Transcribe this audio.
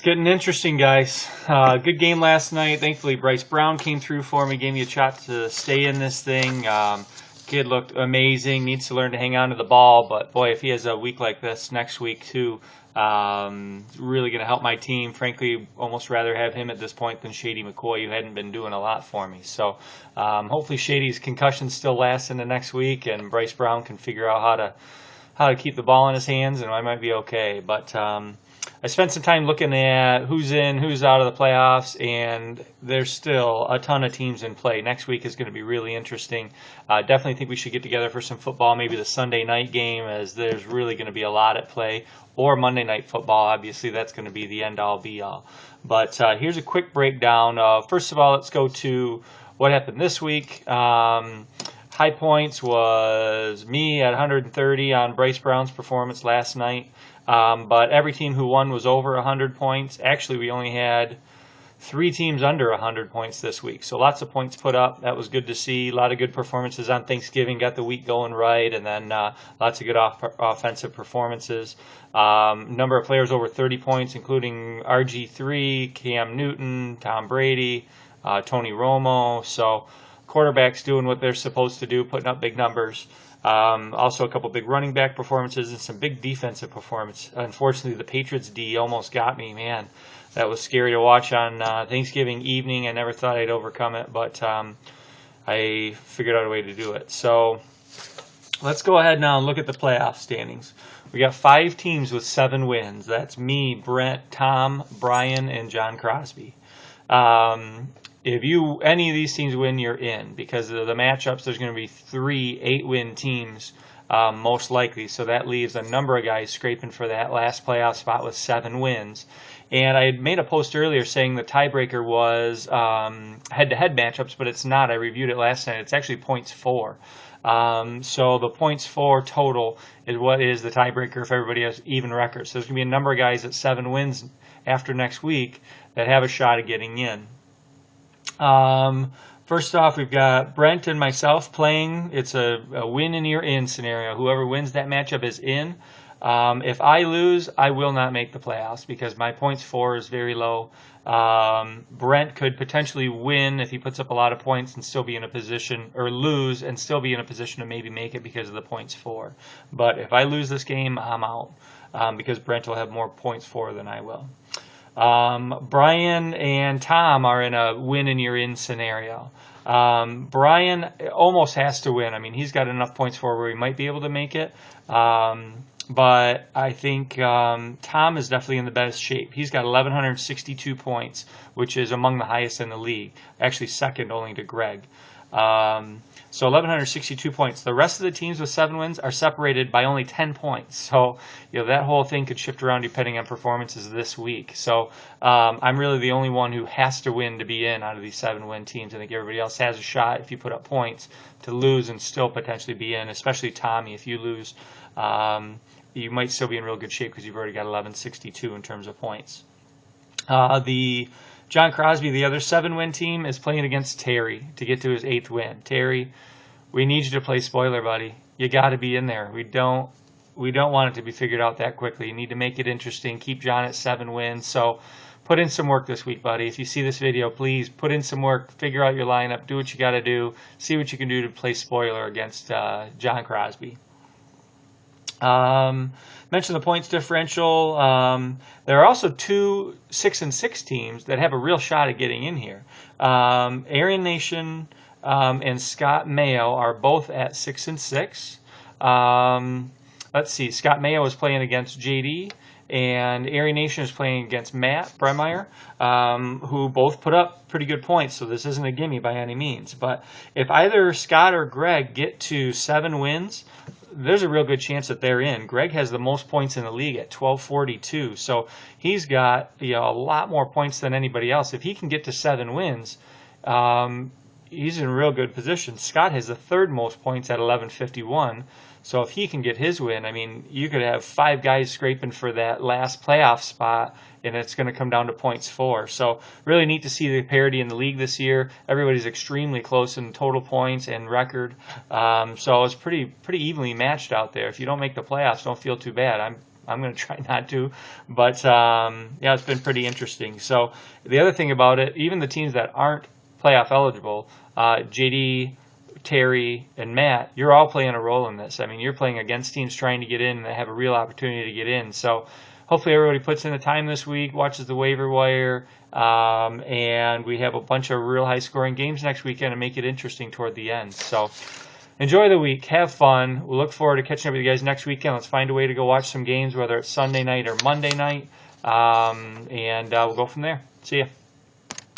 getting interesting, guys. Good game last night. Thankfully, Bryce Brown came through for me, gave me a shot to stay in this thing. Kid looked amazing. Needs to learn to hang on to the ball, but boy, if he has a week like this next week too, really going to help my team. Frankly, almost rather have him at this point than Shady McCoy, who hadn't been doing a lot for me. So hopefully, Shady's concussion still lasts into next week, and Bryce Brown can figure out how to keep the ball in his hands, and I might be okay. But I spent some time looking at who's in, who's out of the playoffs, and there's still a ton of teams in play. Next week is going to be really interesting. Definitely think we should get together for some football, maybe the Sunday night game, as there's really going to be a lot at play, or Monday night football. Obviously, that's going to be the end-all, be-all. But here's a quick breakdown of, first of all, let's go to what happened this week. High points was me at 130 on Bryce Brown's performance last night. But every team who won was over 100 points. Actually, we only had 3 teams under 100 points this week. So lots of points put up. That was good to see. A lot of good performances on Thanksgiving. Got the week going right. And then lots of good offensive performances. Number of players over 30 points, including RG3, Cam Newton, Tom Brady, Tony Romo. So quarterbacks doing what they're supposed to do, putting up big numbers. Also a couple big running back performances and some big defensive performance. Unfortunately, the Patriots D almost got me, man. That was scary to watch on Thanksgiving evening. I never thought I'd overcome it, but I figured out a way to do it. So let's go ahead now and look at the playoff standings. We got 5 teams with 7 wins. That's me, Brent, Tom, Brian, and John Crosby. If any of these teams win, you're in. Because of the matchups, there's going to be 3 8-win teams most likely. So that leaves a number of guys scraping for that last playoff spot with 7 wins. And I had made a post earlier saying the tiebreaker was head-to-head matchups, but it's not. I reviewed it last night. It's actually points for. So the points for total is what is the tiebreaker if everybody has even records. So there's going to be a number of guys at 7 wins after next week that have a shot at getting in. First off, we've got Brent and myself playing. It's a win and you're in scenario. Whoever wins that matchup is in. If I lose, I will not make the playoffs because my points for is very low. Brent could potentially win if he puts up a lot of points and still be in a position, or lose and still be in a position to maybe make it because of the points for. But if I lose this game, I'm out because Brent will have more points for than I will. Brian and Tom are in a win and you're in scenario. Brian almost has to win. I mean, he's got enough points for where he might be able to make it. But I think Tom is definitely in the best shape. He's got 1,162 points, which is among the highest in the league. Actually, second only to Greg. So 1,162 points. The rest of the teams with 7 wins are separated by only 10 points. So that whole thing could shift around depending on performances this week. So I'm really the only one who has to win to be in out of these 7-win teams. I think everybody else has a shot if you put up points to lose and still potentially be in. Especially Tommy, if you lose, you might still be in real good shape because you've already got 1,162 in terms of points. The John Crosby, the other 7-win team, is playing against Terry to get to his 8th win. Terry, we need you to play spoiler, buddy. You got to be in there. We don't want it to be figured out that quickly. You need to make it interesting. Keep John at 7 wins. So put in some work this week, buddy. If you see this video, please put in some work. Figure out your lineup. Do what you got to do. See what you can do to play spoiler against John Crosby. Mention the points differential. There are also 2 6-6 teams that have a real shot at getting in here. Aryan Nation and Scott Mayo are both at 6-6. Let's see. Scott Mayo is playing against JD, and Aryan Nation is playing against Matt Bremeyer, who both put up pretty good points. So this isn't a gimme by any means. But if either Scott or Greg get to 7 wins, there's a real good chance that they're in. Greg has the most points in the league at 1,242, so he's got a lot more points than anybody else. If he can get to 7 wins, he's in real good position. Scott has the 3rd most points at 1,151, so if he can get his win, I mean, you could have 5 guys scraping for that last playoff spot, and it's going to come down to points for. So really neat to see the parity in the league this year. Everybody's extremely close in total points and record. So it's pretty evenly matched out there. If you don't make the playoffs, don't feel too bad. I'm going to try not to. But yeah, it's been pretty interesting. So the other thing about it, even the teams that aren't playoff eligible, JD, Terry, and Matt, you're all playing a role in this. I mean, you're playing against teams trying to get in and they have a real opportunity to get in. So hopefully everybody puts in the time this week, watches the waiver wire, and we have a bunch of real high-scoring games next weekend and make it interesting toward the end. So enjoy the week. Have fun. We'll look forward to catching up with you guys next weekend. Let's find a way to go watch some games, whether it's Sunday night or Monday night, and we'll go from there. See ya.